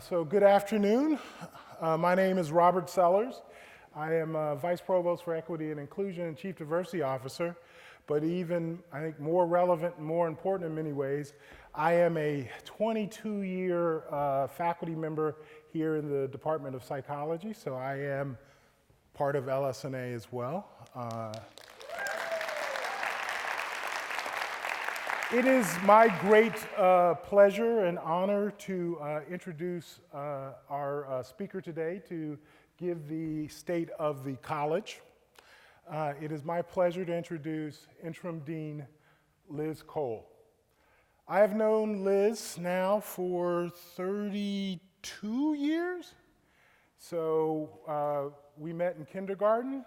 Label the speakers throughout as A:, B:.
A: So good afternoon. My name is Robert Sellers. I am Vice Provost for Equity and Inclusion and Chief Diversity Officer, but even, I think, more relevant and more important in many ways, I am a 22-year faculty member here in the Department of Psychology, so I am part of LS&A as well. It is my great pleasure and honor to introduce our speaker today to give the state of the college. It is my pleasure to introduce Interim Dean Liz Cole. I have known Liz now for 32 years. So we met in kindergarten.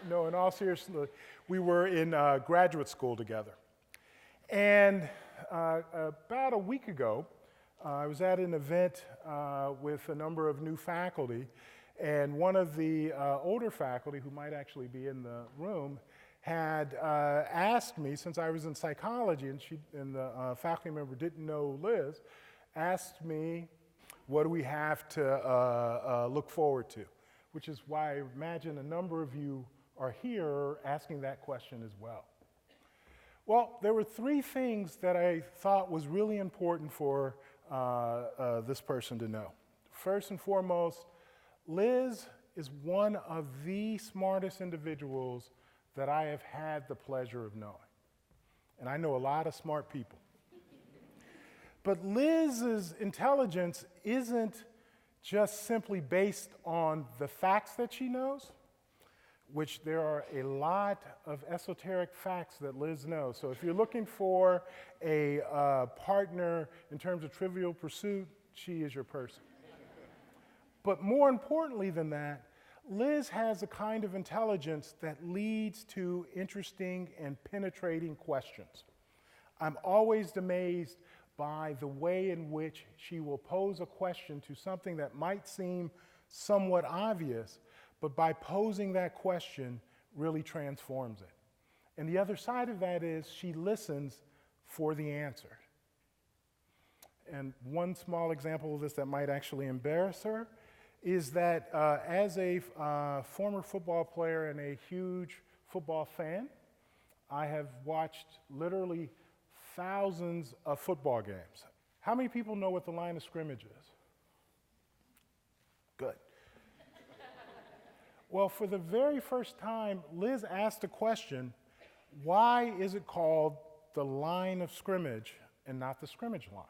A: No, in all seriousness, we were in graduate school together. And about a week ago, I was at an event with a number of new faculty, and one of the older faculty, who might actually be in the room, had asked me, since I was in psychology and the faculty member didn't know Liz, asked me, what do we have to look forward to? Which is why I imagine a number of you are here asking that question as well. Well, there were three things that I thought was really important for this person to know. First and foremost, Liz is one of the smartest individuals that I have had the pleasure of knowing. And I know a lot of smart people. But Liz's intelligence isn't just simply based on the facts that she knows, which there are a lot of esoteric facts that Liz knows. So if you're looking for a partner in terms of Trivial Pursuit, she is your person. But more importantly than that, Liz has a kind of intelligence that leads to interesting and penetrating questions. I'm always amazed by the way in which she will pose a question to something that might seem somewhat obvious, but by posing that question really transforms it. And the other side of that is she listens for the answer. And one small example of this that might actually embarrass her is that as a former football player and a huge football fan, I have watched literally thousands of football games. How many people know what the line of scrimmage is? Good. Well, for the very first time, Liz asked a question, why is it called the line of scrimmage and not the scrimmage line?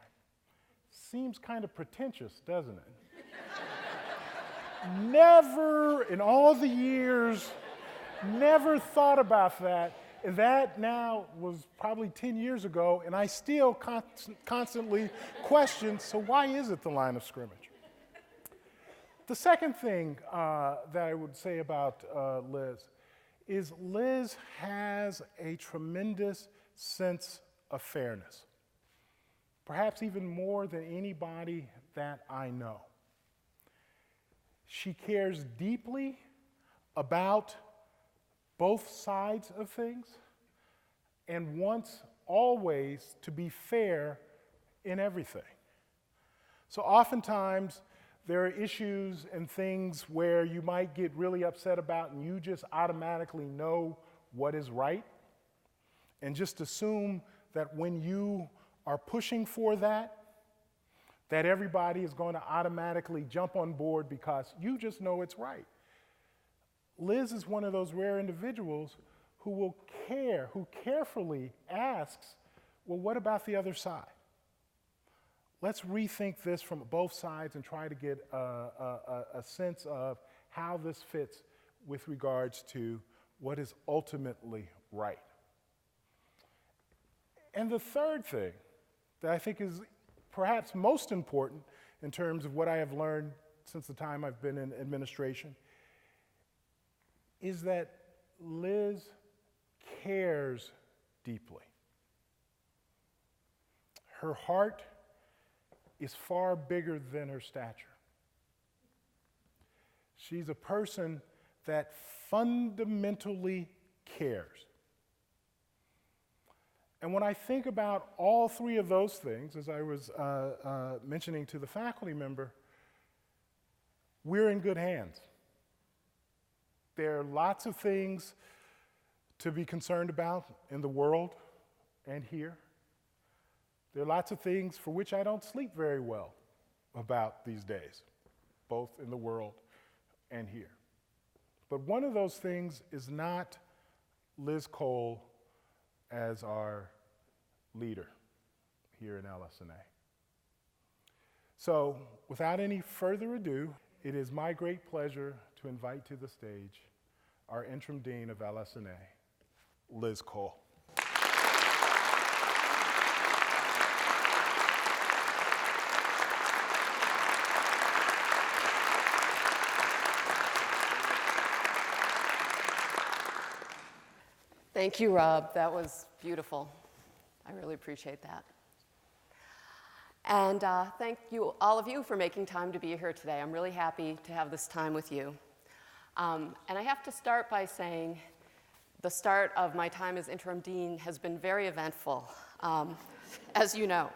A: Seems kind of pretentious, doesn't it? Never, in all the years, never thought about that. And that now was probably 10 years ago, and I still constantly question, so why is it the line of scrimmage? The second thing that I would say about Liz is Liz has a tremendous sense of fairness, perhaps even more than anybody that I know. She cares deeply about both sides of things and wants always to be fair in everything. So oftentimes, there are issues and things where you might get really upset about and you just automatically know what is right and just assume that when you are pushing for that everybody is going to automatically jump on board because you just know it's right. Liz is one of those rare individuals who will care, who carefully asks, well, what about the other side? Let's rethink this from both sides and try to get a sense of how this fits with regards to what is ultimately right. And the third thing that I think is perhaps most important in terms of what I have learned since the time I've been in administration is that Liz cares deeply. Her heart is far bigger than her stature. She's a person that fundamentally cares. And when I think about all three of those things, as I was mentioning to the faculty member, we're in good hands. There are lots of things to be concerned about in the world and here. There are lots of things for which I don't sleep very well about these days, both in the world and here. But one of those things is not Liz Cole as our leader here in LS&A. So, without any further ado, it is my great pleasure to invite to the stage our Interim Dean of LS&A, Liz Cole.
B: Thank you, Rob. That was beautiful. I really appreciate that. And thank you, all of you, for making time to be here today. I'm really happy to have this time with you. And I have to start by saying the start of my time as interim dean has been very eventful, as you know.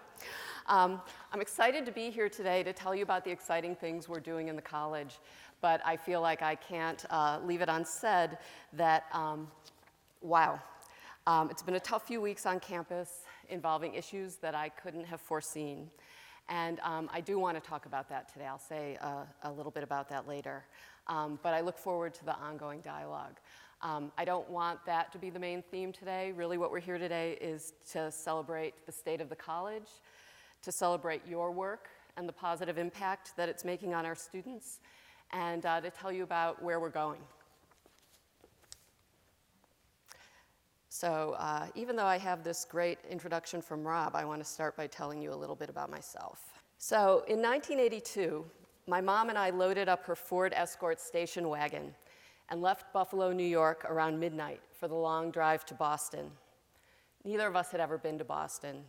B: I'm excited to be here today to tell you about the exciting things we're doing in the college, but I feel like I can't leave it unsaid that wow. It's been a tough few weeks on campus involving issues that I couldn't have foreseen. And I do want to talk about that today. I'll say a little bit about that later. But I look forward to the ongoing dialogue. I don't want that to be the main theme today. Really what we're here today is to celebrate the state of the college, to celebrate your work and the positive impact that it's making on our students, and to tell you about where we're going. So even though I have this great introduction from Rob, I want to start by telling you a little bit about myself. So in 1982, my mom and I loaded up her Ford Escort station wagon and left Buffalo, New York around midnight for the long drive to Boston. Neither of us had ever been to Boston.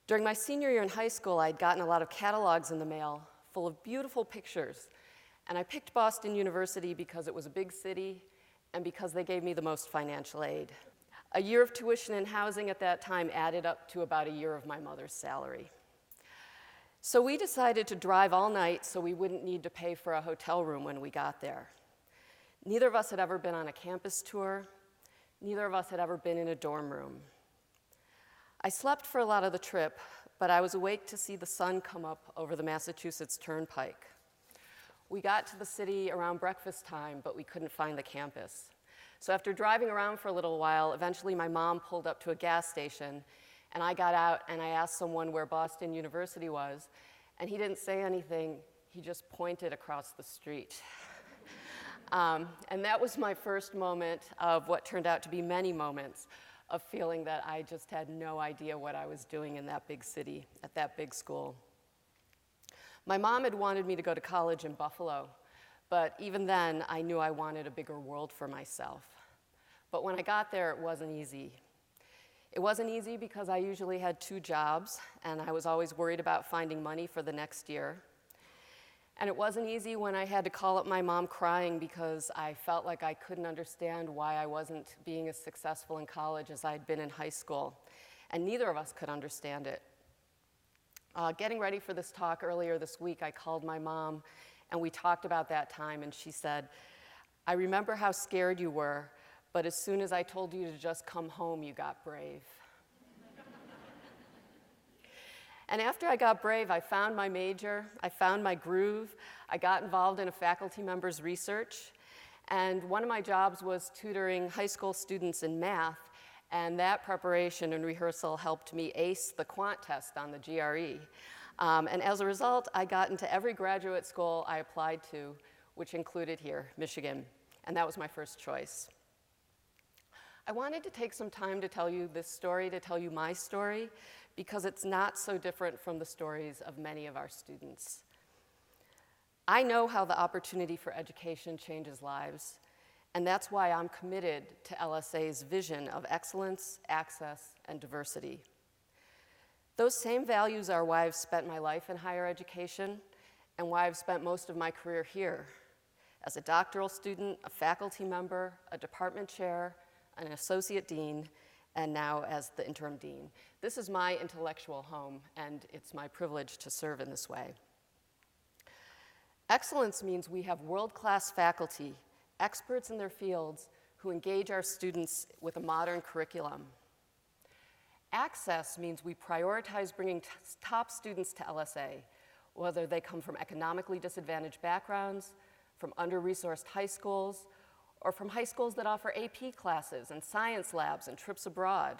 B: During my senior year in high school, I'd gotten a lot of catalogs in the mail full of beautiful pictures, and I picked Boston University because it was a big city and because they gave me the most financial aid. A year of tuition and housing at that time added up to about a year of my mother's salary. So we decided to drive all night so we wouldn't need to pay for a hotel room when we got there. Neither of us had ever been on a campus tour. Neither of us had ever been in a dorm room. I slept for a lot of the trip, but I was awake to see the sun come up over the Massachusetts Turnpike. We got to the city around breakfast time, but we couldn't find the campus. So after driving around for a little while, eventually my mom pulled up to a gas station, and I got out and I asked someone where Boston University was, and he didn't say anything. He just pointed across the street. And that was my first moment of what turned out to be many moments of feeling that I just had no idea what I was doing in that big city, at that big school. My mom had wanted me to go to college in Buffalo, but even then, I knew I wanted a bigger world for myself. But when I got there, it wasn't easy. It wasn't easy because I usually had 2 jobs, and I was always worried about finding money for the next year. And it wasn't easy when I had to call up my mom crying because I felt like I couldn't understand why I wasn't being as successful in college as I'd been in high school. And neither of us could understand it. Getting ready for this talk earlier this week, I called my mom, and we talked about that time, and she said, "I remember how scared you were, but as soon as I told you to just come home, you got brave." And after I got brave, I found my major, I found my groove, I got involved in a faculty member's research, and one of my jobs was tutoring high school students in math, and that preparation and rehearsal helped me ace the quant test on the GRE. And as a result, I got into every graduate school I applied to, which included here, Michigan, and that was my first choice. I wanted to take some time to tell you this story, to tell you my story, because it's not so different from the stories of many of our students. I know how the opportunity for education changes lives, and that's why I'm committed to LSA's vision of excellence, access, and diversity. Those same values are why I've spent my life in higher education and why I've spent most of my career here, as a doctoral student, a faculty member, a department chair, an associate dean, and now as the interim dean. This is my intellectual home, and it's my privilege to serve in this way. Excellence means we have world-class faculty, experts in their fields, who engage our students with a modern curriculum. Access means we prioritize bringing top students to LSA, whether they come from economically disadvantaged backgrounds, from under-resourced high schools, or from high schools that offer AP classes and science labs and trips abroad.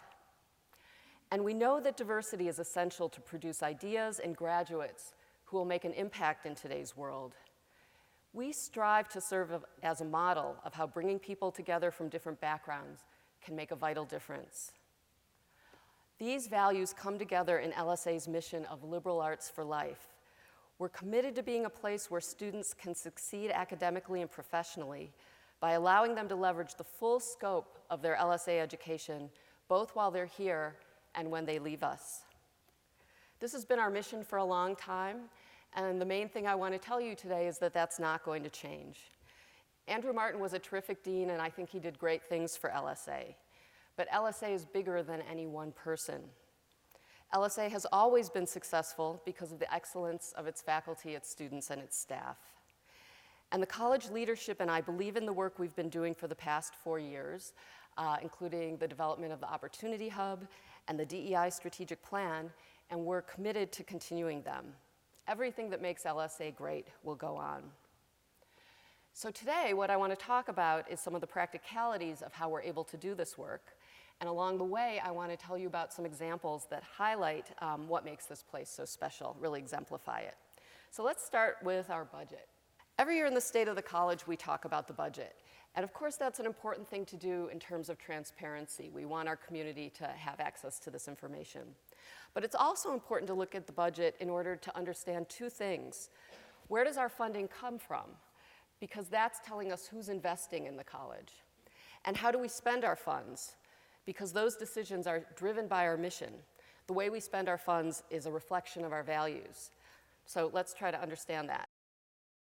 B: And we know that diversity is essential to produce ideas and graduates who will make an impact in today's world. We strive to serve as a model of how bringing people together from different backgrounds can make a vital difference. These values come together in LSA's mission of liberal arts for life. We're committed to being a place where students can succeed academically and professionally by allowing them to leverage the full scope of their LSA education, both while they're here and when they leave us. This has been our mission for a long time, and the main thing I want to tell you today is that that's not going to change. Andrew Martin was a terrific dean, and I think he did great things for LSA. But LSA is bigger than any one person. LSA has always been successful because of the excellence of its faculty, its students, and its staff. And the college leadership and I believe in the work we've been doing for the past 4 years, including the development of the Opportunity Hub and the DEI strategic plan, and we're committed to continuing them. Everything that makes LSA great will go on. So today, what I want to talk about is some of the practicalities of how we're able to do this work. And along the way, I want to tell you about some examples that highlight what makes this place so special, really exemplify it. So let's start with our budget. Every year in the state of the college, we talk about the budget. And of course, that's an important thing to do in terms of transparency. We want our community to have access to this information. But it's also important to look at the budget in order to understand two things. Where does our funding come from? Because that's telling us who's investing in the college. And how do we spend our funds? Because those decisions are driven by our mission. The way we spend our funds is a reflection of our values. So let's try to understand that.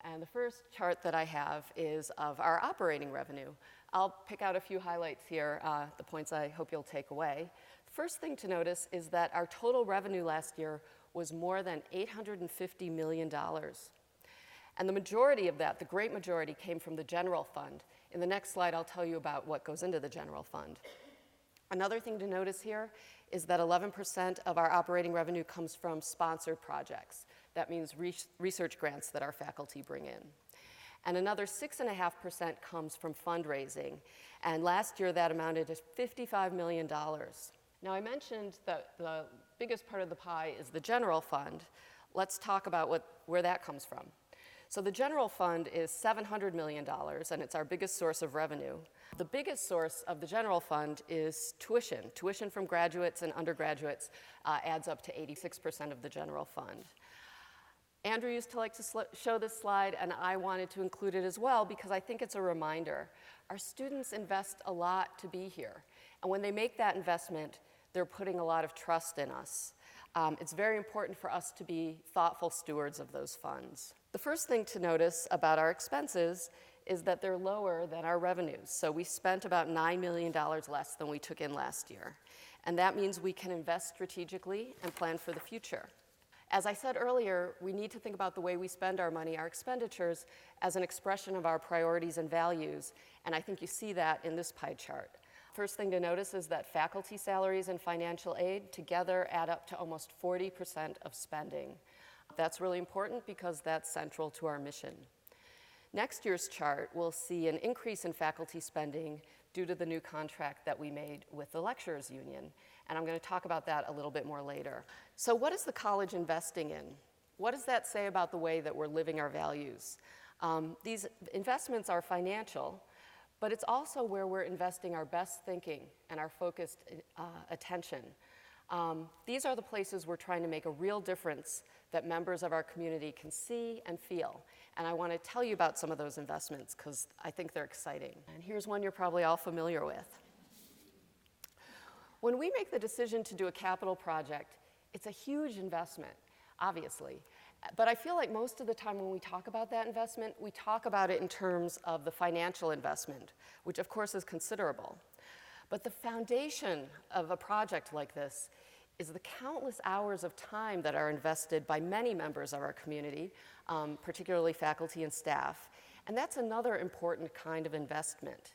B: And the first chart that I have is of our operating revenue. I'll pick out a few highlights here, the points I hope you'll take away. The first thing to notice is that our total revenue last year was more than $850 million. And the majority of that, the great majority, came from the general fund. In the next slide, I'll tell you about what goes into the general fund. Another thing to notice here is that 11% of our operating revenue comes from sponsored projects. That means research grants that our faculty bring in. And another 6.5% comes from fundraising. And last year, that amounted to $55 million. Now, I mentioned that the biggest part of the pie is the general fund. Let's talk about where that comes from. So the general fund is $700 million, and it's our biggest source of revenue. The biggest source of the general fund is tuition. Tuition from graduates and undergraduates adds up to 86% of the general fund. Andrew used to like to show this slide, and I wanted to include it as well because I think it's a reminder. Our students invest a lot to be here, and when they make that investment, they're putting a lot of trust in us. It's very important for us to be thoughtful stewards of those funds. The first thing to notice about our expenses is that they're lower than our revenues. So we spent about $9 million less than we took in last year. And that means we can invest strategically and plan for the future. As I said earlier, we need to think about the way we spend our money, our expenditures, as an expression of our priorities and values. And I think you see that in this pie chart. First thing to notice is that faculty salaries and financial aid together add up to almost 40% of spending. That's really important because that's central to our mission. Next year's chart will see an increase in faculty spending due to the new contract that we made with the Lecturers Union. And I'm going to talk about that a little bit more later. So what is the college investing in? What does that say about the way that we're living our values? These investments are financial, but it's also where we're investing our best thinking and our focused attention. These are the places we're trying to make a real difference that members of our community can see and feel. And I want to tell you about some of those investments because I think they're exciting. And here's one you're probably all familiar with. When we make the decision to do a capital project, it's a huge investment, obviously. But I feel like most of the time when we talk about that investment, we talk about it in terms of the financial investment, which of course is considerable. But the foundation of a project like this is the countless hours of time that are invested by many members of our community, particularly faculty and staff. And that's another important kind of investment.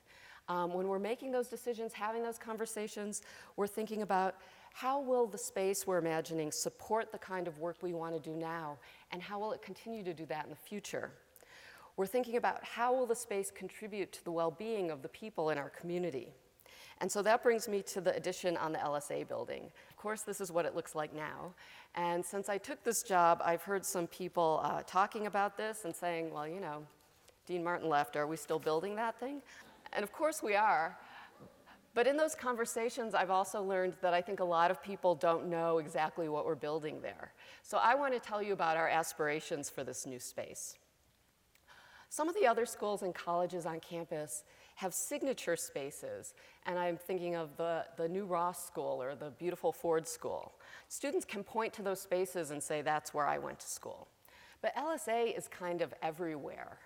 B: When we're making those decisions, having those conversations, we're thinking about how will the space we're imagining support the kind of work we want to do now, and how will it continue to do that in the future? We're thinking about how will the space contribute to the well-being of the people in our community. And so that brings me to the addition on the LSA building. Of course, this is what it looks like now. And since I took this job, I've heard some people talking about this and saying, well, you know, Dean Martin left, are we still building that thing? And of course we are. But in those conversations, I've also learned that I think a lot of people don't know exactly what we're building there. So I want to tell you about our aspirations for this new space. Some of the other schools and colleges on campus have signature spaces, and I'm thinking of the new Ross School or the beautiful Ford School. Students can point to those spaces and say, that's where I went to school. But LSA is kind of everywhere.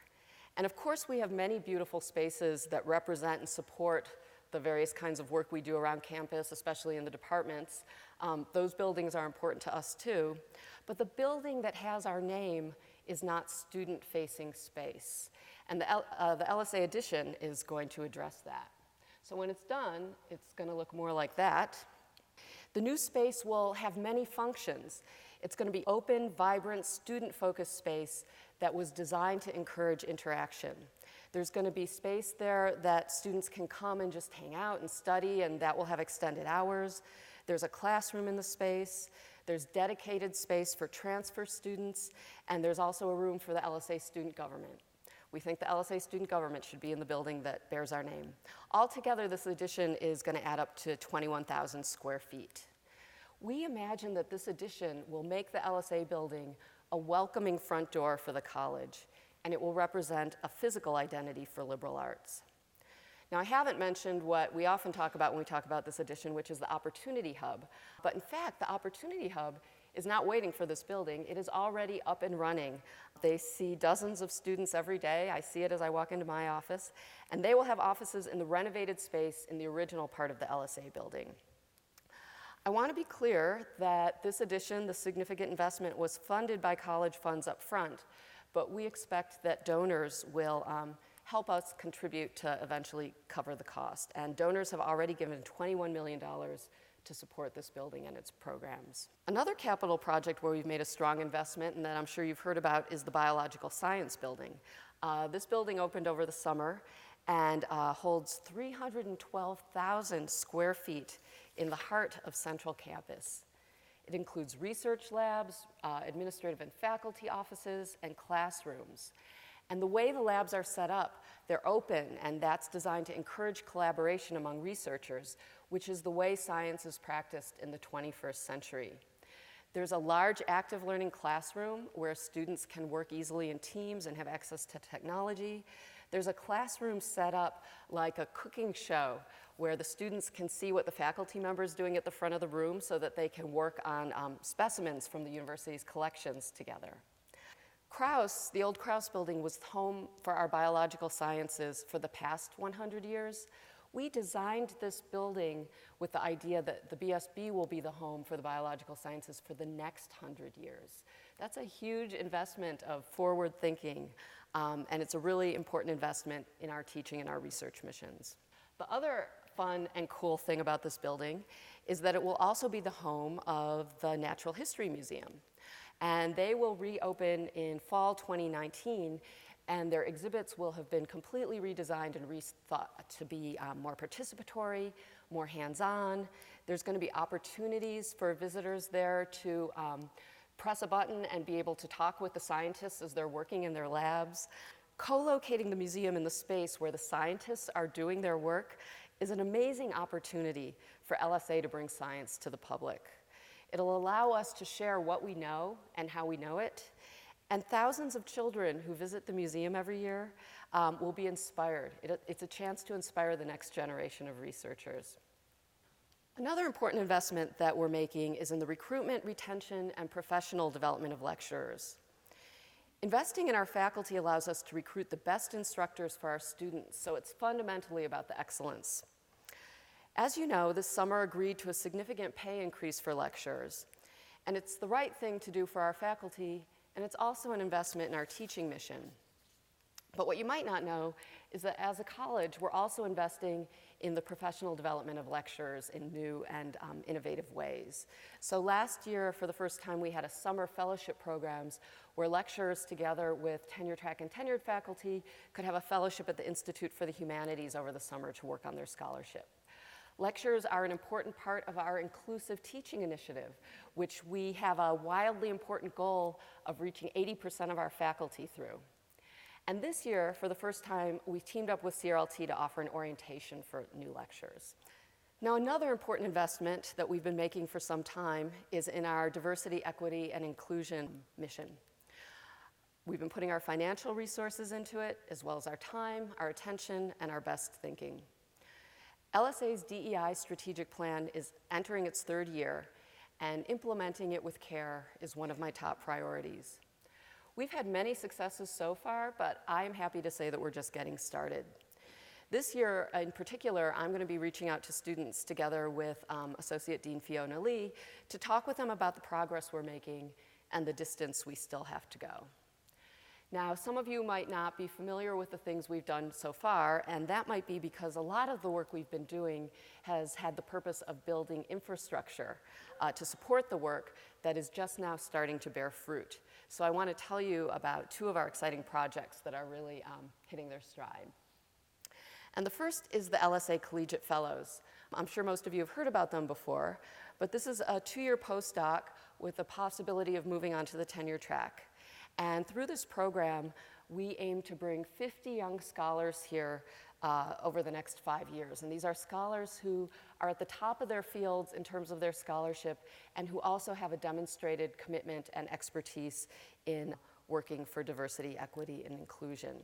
B: And of course, we have many beautiful spaces that represent and support the various kinds of work we do around campus, especially in the departments. Those buildings are important to us too. But the building that has our name is not student-facing space. And the LSA addition is going to address that. So when it's done, it's going to look more like that. The new space will have many functions. It's going to be open, vibrant, student-focused space that was designed to encourage interaction. There's going to be space there that students can come and just hang out and study, and that will have extended hours. There's a classroom in the space. There's dedicated space for transfer students, and there's also a room for the LSA student government. We think the LSA student government should be in the building that bears our name. Altogether, this addition is going to add up to 21,000 square feet. We imagine that this addition will make the LSA building a welcoming front door for the college, and it will represent a physical identity for liberal arts. Now, I haven't mentioned what we often talk about when we talk about this addition, which is the Opportunity Hub. But in fact, the Opportunity Hub is not waiting for this building. It is already up and running. They see dozens of students every day. I see it as I walk into my office. And they will have offices in the renovated space in the original part of the LSA building. I want to be clear that this addition, the significant investment, was funded by college funds up front, but we expect that donors will help us contribute to eventually cover the cost. And donors have already given $21 million to support this building and its programs. Another capital project where we've made a strong investment, and that I'm sure you've heard about, is the Biological Science Building. This building opened over the summer and holds 312,000 square feet in the heart of Central Campus. It includes research labs, administrative and faculty offices, and classrooms. And the way the labs are set up, they're open, and that's designed to encourage collaboration among researchers, which is the way science is practiced in the 21st century. There's a large active learning classroom where students can work easily in teams and have access to technology. There's a classroom set up like a cooking show where the students can see what the faculty member is doing at the front of the room so that they can work on specimens from the university's collections together. Krauss, the old Krauss building, was home for our biological sciences for the past 100 years. We designed this building with the idea that the BSB will be the home for the biological sciences for the next 100 years. That's a huge investment of forward thinking, and it's a really important investment in our teaching and our research missions. The other fun and cool thing about this building is that it will also be the home of the Natural History Museum. And they will reopen in fall 2019, and their exhibits will have been completely redesigned and rethought to be more participatory, more hands-on. There's going to be opportunities for visitors there to press a button and be able to talk with the scientists as they're working in their labs. Co-locating the museum in the space where the scientists are doing their work is an amazing opportunity for LSA to bring science to the public. It'll allow us to share what we know and how we know it. And thousands of children who visit the museum every year will be inspired. It's a chance to inspire the next generation of researchers. Another important investment that we're making is in the recruitment, retention, and professional development of lecturers. Investing in our faculty allows us to recruit the best instructors for our students, so it's fundamentally about the excellence. As you know, this summer agreed to a significant pay increase for lecturers. And it's the right thing to do for our faculty, and it's also an investment in our teaching mission. But what you might not know is that as a college, we're also investing in the professional development of lecturers in new and innovative ways. So last year, for the first time, we had a summer fellowship programs where lecturers together with tenure track and tenured faculty could have a fellowship at the Institute for the Humanities over the summer to work on their scholarship. Lectures are an important part of our inclusive teaching initiative, which we have a wildly important goal of reaching 80% of our faculty through. And this year, for the first time, we teamed up with CRLT to offer an orientation for new lecturers. Now, another important investment that we've been making for some time is in our diversity, equity, and inclusion mission. We've been putting our financial resources into it, as well as our time, our attention, and our best thinking. LSA's DEI strategic plan is entering its third year, and implementing it with care is one of my top priorities. We've had many successes so far, but I'm happy to say that we're just getting started. This year, in particular, I'm going to be reaching out to students together with Associate Dean Fiona Lee to talk with them about the progress we're making and the distance we still have to go. Now, some of you might not be familiar with the things we've done so far, and that might be because a lot of the work we've been doing has had the purpose of building infrastructure to support the work that is just now starting to bear fruit. So I want to tell you about two of our exciting projects that are really hitting their stride. And the first is the LSA Collegiate Fellows. I'm sure most of you have heard about them before, but this is a 2-year postdoc with the possibility of moving on to the tenure track. And through this program, we aim to bring 50 young scholars here over the next 5 years. And these are scholars who are at the top of their fields in terms of their scholarship and who also have a demonstrated commitment and expertise in working for diversity, equity, and inclusion.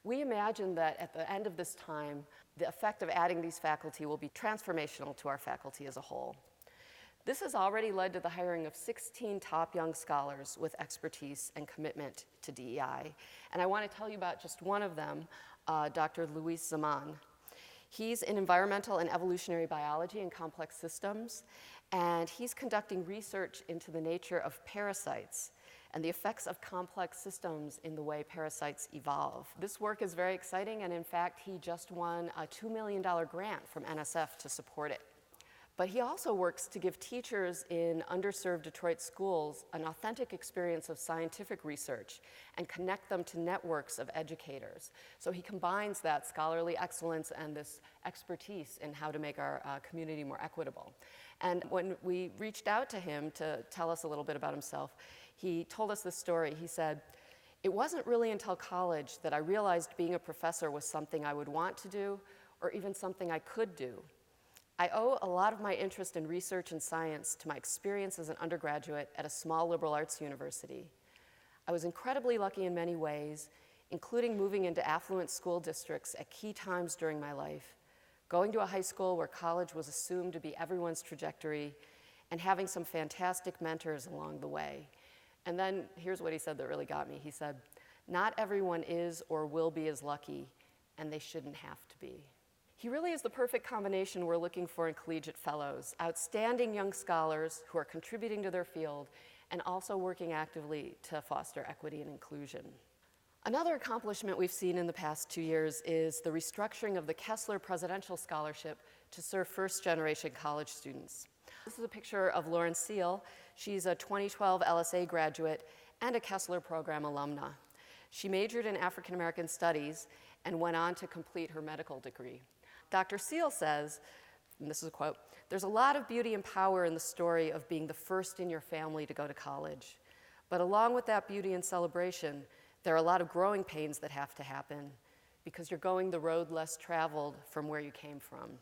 B: We imagine that at the end of this time, the effect of adding these faculty will be transformational to our faculty as a whole. This has already led to the hiring of 16 top young scholars with expertise and commitment to DEI. And I want to tell you about just one of them, Dr. Luis Zaman. He's in environmental and evolutionary biology and complex systems, and he's conducting research into the nature of parasites and the effects of complex systems in the way parasites evolve. This work is very exciting, and in fact, he just won a $2 million grant from NSF to support it. But he also works to give teachers in underserved Detroit schools an authentic experience of scientific research and connect them to networks of educators. So he combines that scholarly excellence and this expertise in how to make our community more equitable. And when we reached out to him to tell us a little bit about himself, he told us this story. He said, "It wasn't really until college that I realized being a professor was something I would want to do or even something I could do. I owe a lot of my interest in research and science to my experience as an undergraduate at a small liberal arts university. I was incredibly lucky in many ways, including moving into affluent school districts at key times during my life, going to a high school where college was assumed to be everyone's trajectory, and having some fantastic mentors along the way." And then here's what he said that really got me. He said, "Not everyone is or will be as lucky, and they shouldn't have to be." He really is the perfect combination we're looking for in collegiate fellows, outstanding young scholars who are contributing to their field and also working actively to foster equity and inclusion. Another accomplishment we've seen in the past 2 years is the restructuring of the Kessler Presidential Scholarship to serve first-generation college students. This is a picture of Lauren Seal. She's a 2012 LSA graduate and a Kessler Program alumna. She majored in African American Studies and went on to complete her medical degree. Dr. Seal says, and this is a quote, "There's a lot of beauty and power in the story of being the first in your family to go to college. But along with that beauty and celebration, there are a lot of growing pains that have to happen because you're going the road less traveled from where you came from."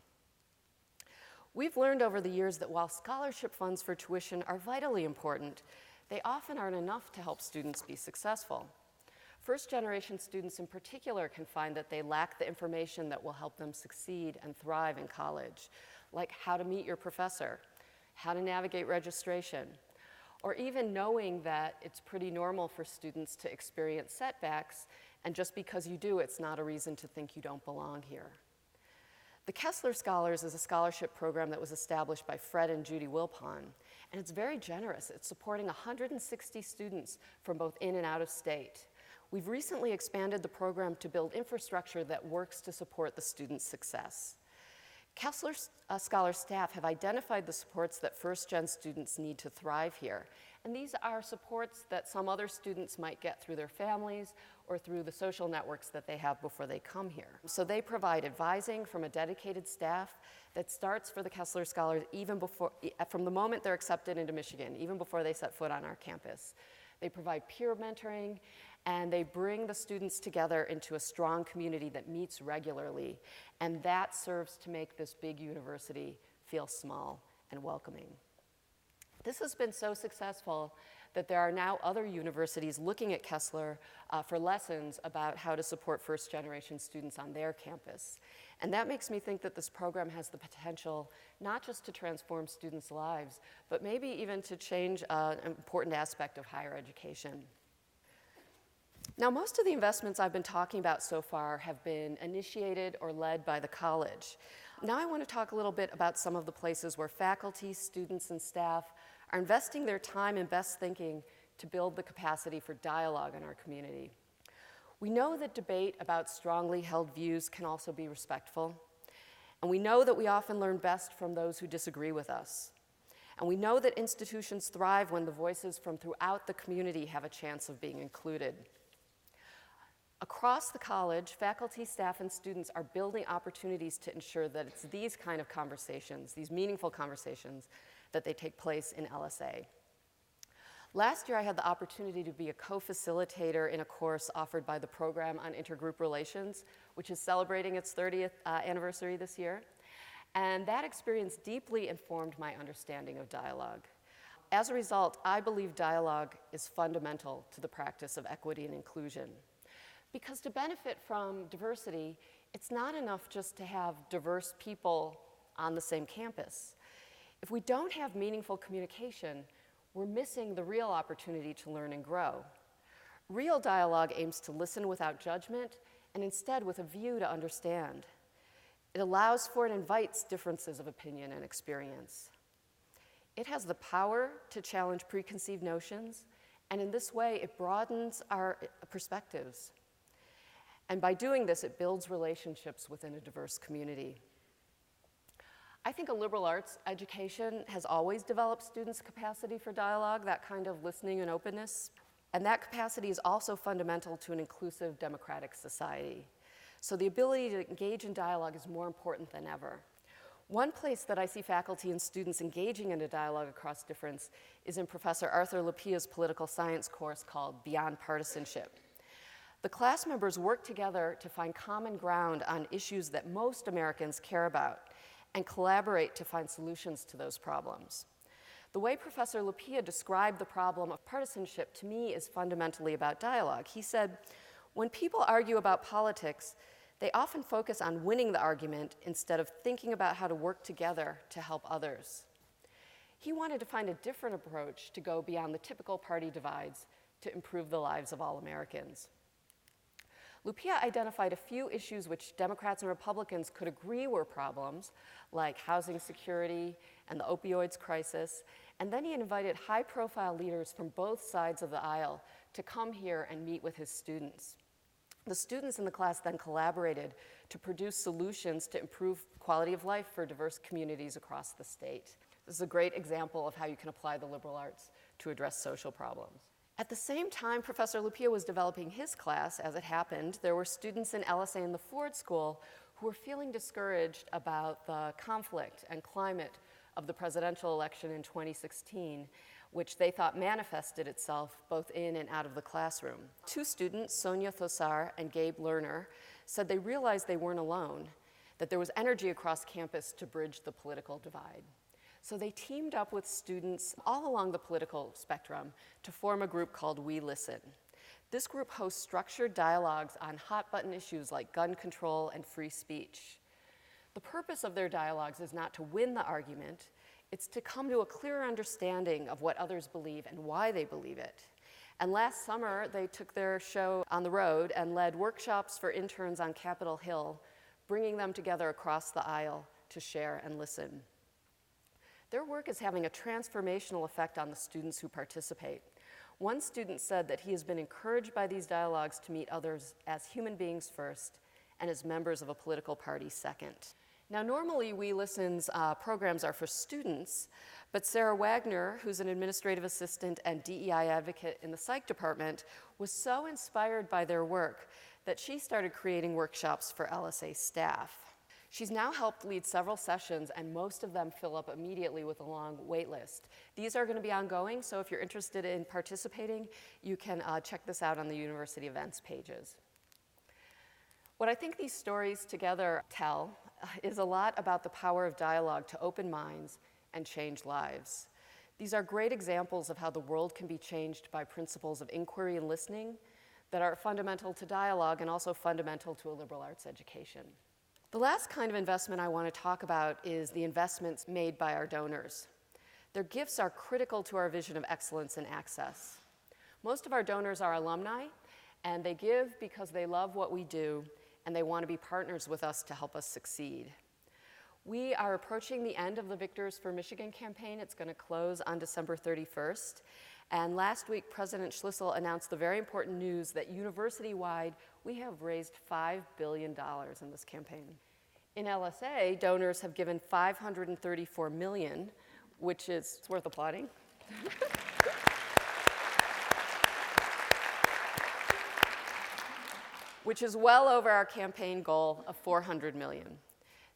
B: We've learned over the years that while scholarship funds for tuition are vitally important, they often aren't enough to help students be successful. First-generation students in particular can find that they lack the information that will help them succeed and thrive in college, like how to meet your professor, how to navigate registration, or even knowing that it's pretty normal for students to experience setbacks, and just because you do, it's not a reason to think you don't belong here. The Kessler Scholars is a scholarship program that was established by Fred and Judy Wilpon, and it's very generous. It's supporting 160 students from both in and out of state. We've recently expanded the program to build infrastructure that works to support the students' success. Kessler Scholar staff have identified the supports that first-gen students need to thrive here, and these are supports that some other students might get through their families or through the social networks that they have before they come here. So they provide advising from a dedicated staff that starts for the Kessler Scholars even before, from the moment they're accepted into Michigan, even before they set foot on our campus. They provide peer mentoring, and they bring the students together into a strong community that meets regularly, and that serves to make this big university feel small and welcoming. This has been so successful that there are now other universities looking at Kessler for lessons about how to support first-generation students on their campus. And that makes me think that this program has the potential not just to transform students' lives, but maybe even to change an important aspect of higher education. Now, most of the investments I've been talking about so far have been initiated or led by the college. Now I want to talk a little bit about some of the places where faculty, students, and staff are investing their time and best thinking to build the capacity for dialogue in our community. We know that debate about strongly held views can also be respectful, and we know that we often learn best from those who disagree with us. And we know that institutions thrive when the voices from throughout the community have a chance of being included. Across the college, faculty, staff, and students are building opportunities to ensure that it's these kind of conversations, these meaningful conversations, that they take place in LSA. Last year, I had the opportunity to be a co-facilitator in a course offered by the Program on Intergroup Relations, which is celebrating its 30th anniversary this year. And that experience deeply informed my understanding of dialogue. As a result, I believe dialogue is fundamental to the practice of equity and inclusion. Because to benefit from diversity, it's not enough just to have diverse people on the same campus. If we don't have meaningful communication, we're missing the real opportunity to learn and grow. Real dialogue aims to listen without judgment and instead with a view to understand. It allows for and invites differences of opinion and experience. It has the power to challenge preconceived notions, and in this way, it broadens our perspectives. And by doing this, it builds relationships within a diverse community. I think a liberal arts education has always developed students' capacity for dialogue, that kind of listening and openness. And that capacity is also fundamental to an inclusive democratic society. So the ability to engage in dialogue is more important than ever. One place that I see faculty and students engaging in a dialogue across difference is in Professor Arthur Lapia's political science course called Beyond Partisanship. The class members work together to find common ground on issues that most Americans care about and collaborate to find solutions to those problems. The way Professor Lapia described the problem of partisanship to me is fundamentally about dialogue. He said, when people argue about politics, they often focus on winning the argument instead of thinking about how to work together to help others. He wanted to find a different approach to go beyond the typical party divides to improve the lives of all Americans. Lupia identified a few issues which Democrats and Republicans could agree were problems, like housing security and the opioids crisis, and then he invited high-profile leaders from both sides of the aisle to come here and meet with his students. The students in the class then collaborated to produce solutions to improve quality of life for diverse communities across the state. This is a great example of how you can apply the liberal arts to address social problems. At the same time Professor Lupia was developing his class, as it happened, there were students in LSA and the Ford School who were feeling discouraged about the conflict and climate of the presidential election in 2016, which they thought manifested itself both in and out of the classroom. Two students, Sonia Thosar and Gabe Lerner, said they realized they weren't alone, that there was energy across campus to bridge the political divide. So they teamed up with students all along the political spectrum to form a group called We Listen. This group hosts structured dialogues on hot-button issues like gun control and free speech. The purpose of their dialogues is not to win the argument, it's to come to a clearer understanding of what others believe and why they believe it. And last summer, they took their show on the road and led workshops for interns on Capitol Hill, bringing them together across the aisle to share and listen. Their work is having a transformational effect on the students who participate. One student said that he has been encouraged by these dialogues to meet others as human beings first and as members of a political party second. Now, normally We Listen's programs are for students, but Sarah Wagner, who's an administrative assistant and DEI advocate in the psych department, was so inspired by their work that she started creating workshops for LSA staff. She's now helped lead several sessions, and most of them fill up immediately with a long wait list. These are going to be ongoing, so if you're interested in participating, you can check this out on the university events pages. What I think these stories together tell is a lot about the power of dialogue to open minds and change lives. These are great examples of how the world can be changed by principles of inquiry and listening that are fundamental to dialogue and also fundamental to a liberal arts education. The last kind of investment I want to talk about is the investments made by our donors. Their gifts are critical to our vision of excellence and access. Most of our donors are alumni, and they give because they love what we do, and they want to be partners with us to help us succeed. We are approaching the end of the Victors for Michigan campaign. It's going to close on December 31st. And last week, President Schlissel announced the very important news that university-wide, we have raised $5 billion in this campaign. In LSA, donors have given $534 million, which is worth applauding. Which is well over our campaign goal of $400 million.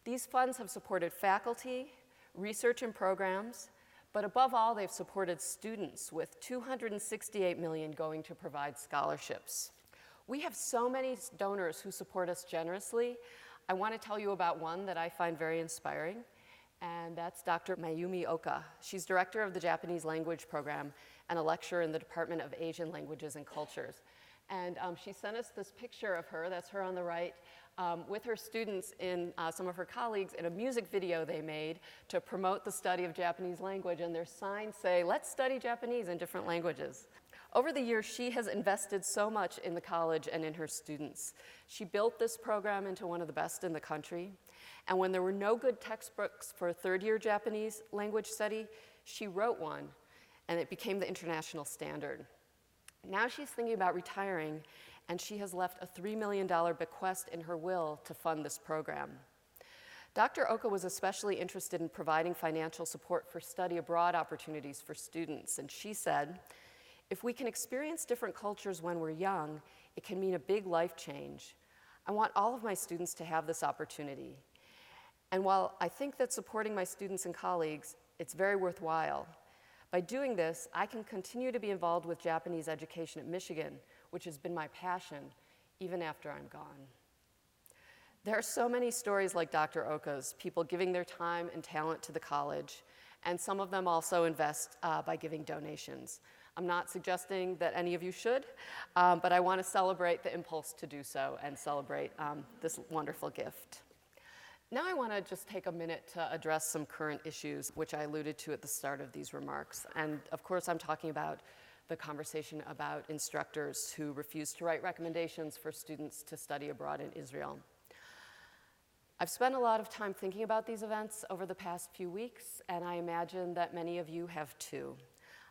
B: These funds have supported faculty, research and programs, but above all, they've supported students with $268 million going to provide scholarships. We have so many donors who support us generously. I want to tell you about one that I find very inspiring, and that's Dr. Mayumi Oka. She's director of the Japanese language program and a lecturer in the Department of Asian Languages and Cultures. And she sent us this picture of her, that's her on the right, with her students and some of her colleagues in a music video they made to promote the study of Japanese language, and their signs say, "Let's study Japanese in different languages." Over the years, she has invested so much in the college and in her students. She built this program into one of the best in the country, and when there were no good textbooks for third-year Japanese language study, she wrote one, and it became the international standard. Now she's thinking about retiring, and she has left a $3 million bequest in her will to fund this program. Dr. Oka was especially interested in providing financial support for study abroad opportunities for students, and she said, "If we can experience different cultures when we're young, it can mean a big life change. I want all of my students to have this opportunity. And while I think that supporting my students and colleagues, it's very worthwhile. By doing this, I can continue to be involved with Japanese education at Michigan, which has been my passion, even after I'm gone." There are so many stories like Dr. Oka's, people giving their time and talent to the college, and some of them also invest by giving donations. I'm not suggesting that any of you should, but I want to celebrate the impulse to do so and celebrate this wonderful gift. Now I want to just take a minute to address some current issues, which I alluded to at the start of these remarks. And of course, I'm talking about the conversation about instructors who refuse to write recommendations for students to study abroad in Israel. I've spent a lot of time thinking about these events over the past few weeks, and I imagine that many of you have too.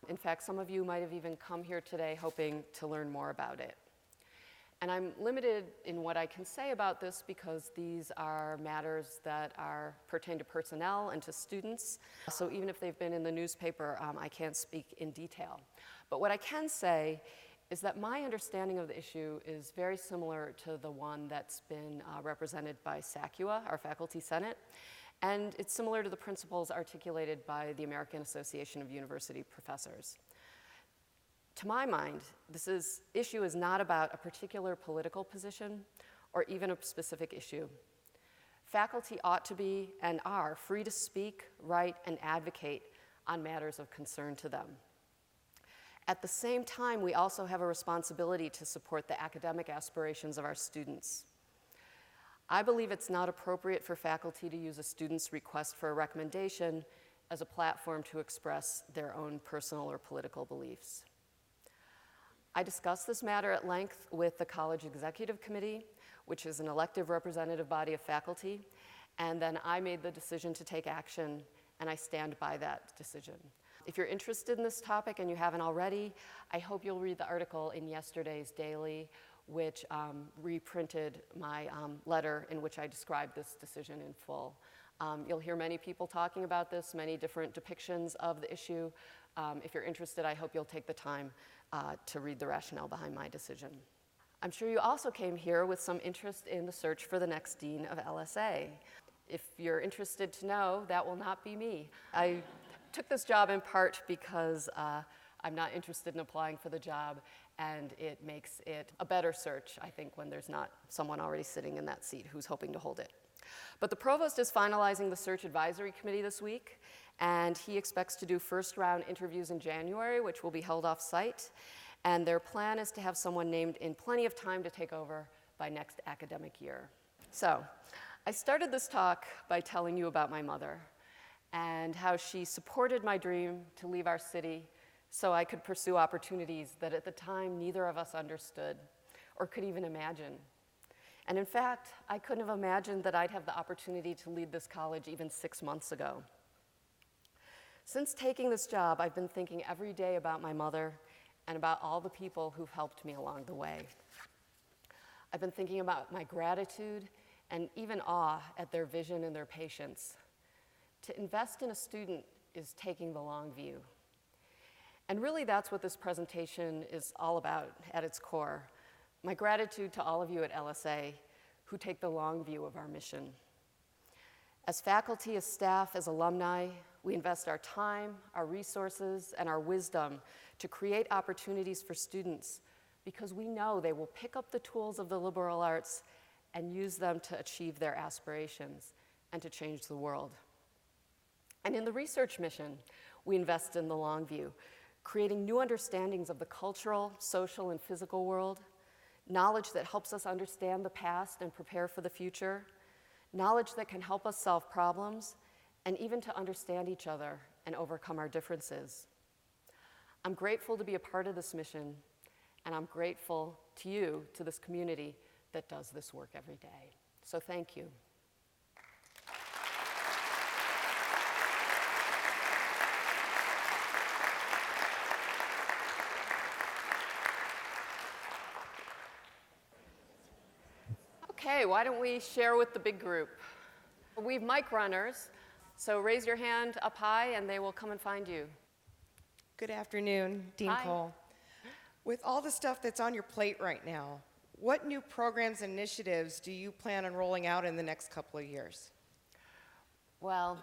B: In fact, some of you might have even come here today hoping to learn more about it. And I'm limited in what I can say about this because these are matters that pertain to personnel and to students. So even if they've been in the newspaper, I can't speak in detail. But what I can say is that my understanding of the issue is very similar to the one that's been represented by SACUA, our faculty senate, and it's similar to the principles articulated by the American Association of University Professors. To my mind, this issue is not about a particular political position or even a specific issue. Faculty ought to be and are free to speak, write, and advocate on matters of concern to them. At the same time, we also have a responsibility to support the academic aspirations of our students. I believe it's not appropriate for faculty to use a student's request for a recommendation as a platform to express their own personal or political beliefs. I discussed this matter at length with the college executive committee, which is an elective representative body of faculty. And then I made the decision to take action, and I stand by that decision. If you're interested in this topic and you haven't already, I hope you'll read the article in yesterday's Daily, which reprinted my letter in which I described this decision in full. You'll hear many people talking about this, many different depictions of the issue. If you're interested, I hope you'll take the time to read the rationale behind my decision. I'm sure you also came here with some interest in the search for the next dean of LSA. If you're interested to know, that will not be me. I took this job in part because I'm not interested in applying for the job, and it makes it a better search, I think, when there's not someone already sitting in that seat who's hoping to hold it. But the provost is finalizing the search advisory committee this week, and he expects to do first-round interviews in January, which will be held off-site. And their plan is to have someone named in plenty of time to take over by next academic year. So, I started this talk by telling you about my mother and how she supported my dream to leave our city so I could pursue opportunities that at the time neither of us understood or could even imagine. And in fact, I couldn't have imagined that I'd have the opportunity to lead this college even 6 months ago. Since taking this job, I've been thinking every day about my mother and about all the people who've helped me along the way. I've been thinking about my gratitude and even awe at their vision and their patience. To invest in a student is taking the long view. And really that's what this presentation is all about at its core. My gratitude to all of you at LSA who take the long view of our mission. As faculty, as staff, as alumni, we invest our time, our resources, and our wisdom to create opportunities for students because we know they will pick up the tools of the liberal arts and use them to achieve their aspirations and to change the world. And in the research mission, we invest in the long view, creating new understandings of the cultural, social, and physical world, knowledge that helps us understand the past and prepare for the future, knowledge that can help us solve problems, and even to understand each other and overcome our differences. I'm grateful to be a part of this mission, and I'm grateful to you, to this community that does this work every day. So thank you. Okay, why don't we share with the big group? We've mic runners, so raise your hand up high and they will come and find you.
C: Good afternoon, Dean
B: Hi.
C: Cole. With all the stuff that's on your plate right now, what new programs and initiatives do you plan on rolling out in the next couple of years?
B: Well,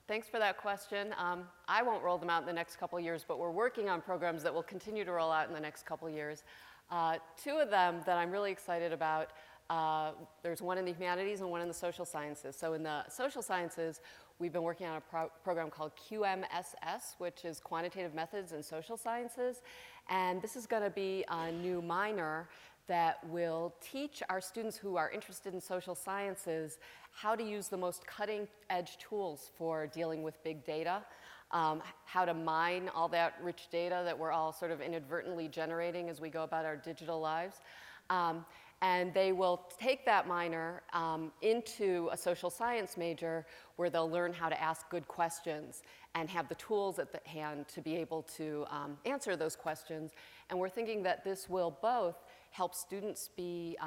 B: thanks for that question. I won't roll them out in the next couple of years, but we're working on programs that will continue to roll out in the next couple of years. Two of them that I'm really excited about, there's one in the humanities and one in the social sciences. So in the social sciences, we've been working on a program called QMSS, which is Quantitative Methods in Social Sciences. And this is going to be a new minor that will teach our students who are interested in social sciences how to use the most cutting-edge tools for dealing with big data, how to mine all that rich data that we're all sort of inadvertently generating as we go about our digital lives. And they will take that minor into a social science major where they'll learn how to ask good questions and have the tools at the hand to be able to answer those questions. And we're thinking that this will both help students be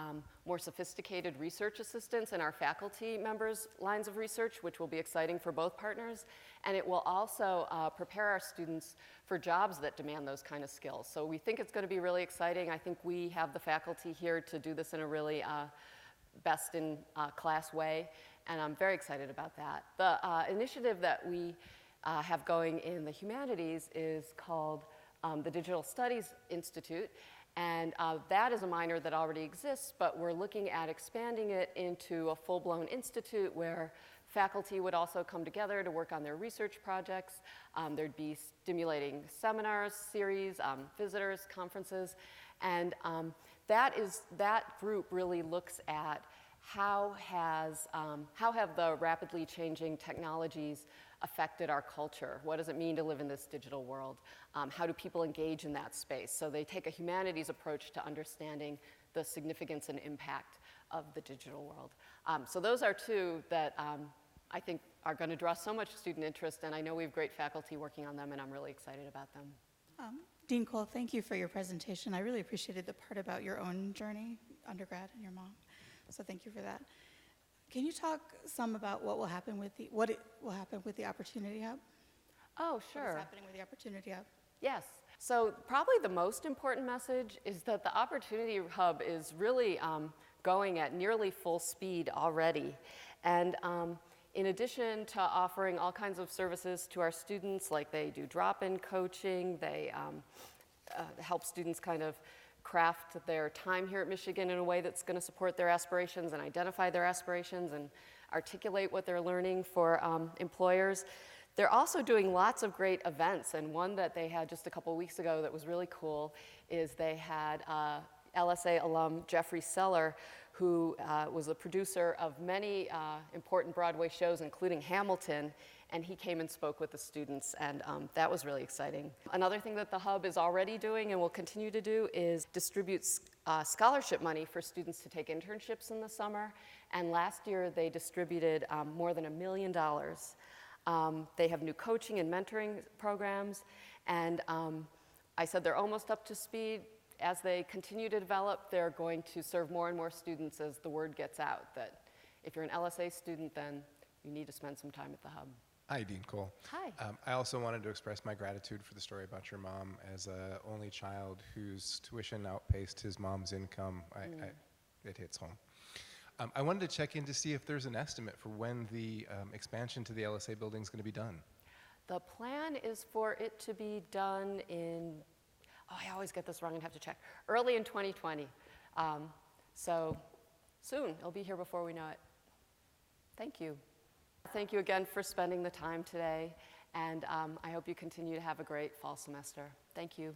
B: more sophisticated research assistants in our faculty members' lines of research, which will be exciting for both partners. And it will also prepare our students for jobs that demand those kind of skills. So we think it's going to be really exciting. I think we have the faculty here to do this in a really best-in-class way, and I'm very excited about that. The initiative that we have going in the humanities is called the Digital Studies Institute, and that is a minor that already exists, but we're looking at expanding it into a full-blown institute where faculty would also come together to work on their research projects. There'd be stimulating seminars, series, visitors, conferences, and that group really looks at how have the rapidly changing technologies affected our culture? What does it mean to live in this digital world? How do people engage in that space? So they take a humanities approach to understanding the significance and impact of the digital world. So those are two that I think are going to draw so much student interest, and I know we have great faculty working on them, and I'm really excited about them.
D: Dean Cole, thank you for your presentation. I really appreciated the part about your own journey, undergrad, and your mom. So thank you for that. Can you talk some about what will happen with the Opportunity Hub?
B: Oh, sure.
D: What is happening with the Opportunity Hub?
B: Yes. So probably the most important message is that the Opportunity Hub is really going at nearly full speed already. And in addition to offering all kinds of services to our students, like they do drop-in coaching, they help students kind of craft their time here at Michigan in a way that's going to support their aspirations and identify their aspirations and articulate what they're learning for employers. They're also doing lots of great events, and one that they had just a couple weeks ago that was really cool is they had LSA alum Jeffrey Seller, who was the producer of many important Broadway shows, including Hamilton, and he came and spoke with the students, and that was really exciting. Another thing that the Hub is already doing and will continue to do is distribute scholarship money for students to take internships in the summer, and last year they distributed more than $1 million. They have new coaching and mentoring programs, and I said they're almost up to speed. As they continue to develop, they're going to serve more and more students as the word gets out that if you're an LSA student, then you need to spend some time at the Hub.
E: Hi, Dean Cole.
B: Hi.
E: I also wanted to express my gratitude for the story about your mom. As an only child whose tuition outpaced his mom's income, it hits home. I wanted to check in to see if there's an estimate for when the expansion to the LSA building is going to be done.
B: The plan is for it to be done in, I always get this wrong and have to check, early in 2020. So soon, it'll be here before we know it. Thank you. Thank you again for spending the time today, and I hope you continue to have a great fall semester. Thank you.